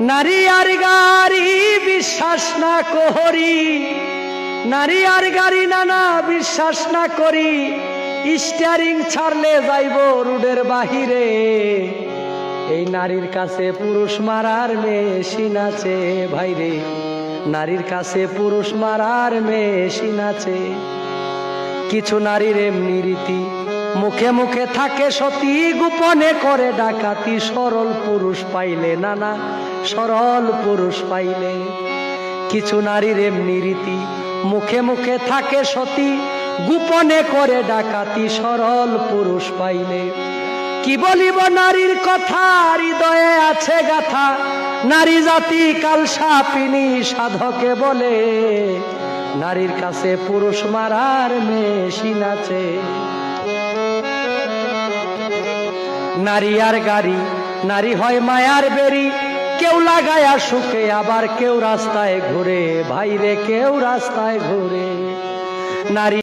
নারী আর গাড়ি বিশ্বাস না করি, নারী আর গাড়ি নানা বিশ্বাস না করি, স্টিয়ারিং ছাড়লে যাইব রোডের বাহিরে। এই নারীর কাছে পুরুষ মারার মেশিন আছে ভাইরে, নারীর কাছে পুরুষ মারার মেশিন আছে। কিছু নারীর এমনি রীতি, মুখে মুখে থাকে সতী, গোপনে করে ডাকাতি, সরল পুরুষ পাইলে নানা সরল পুরুষ পাইলে। কিছু নারীর এমনি রীতি, মুখে মুখে থাকে সতী, গোপনে করে ডাকাতি, সরল পুরুষ পাইলে। কি বলিব নারীর কথা, হৃদয়ে আছে গাথা, নারী জাতি কালসাপিনী সাধকে বলে, নারীর কাছে পুরুষ মারার মেশিন আছে। নারী আর গাড়ি, নারী হয় মায়ার বেরি, কেউ লাগায়া সুখে আবার কেউ রাস্তায় ঘুরে ভাইরে, কেউ রাস্তায় ঘুরে। নারী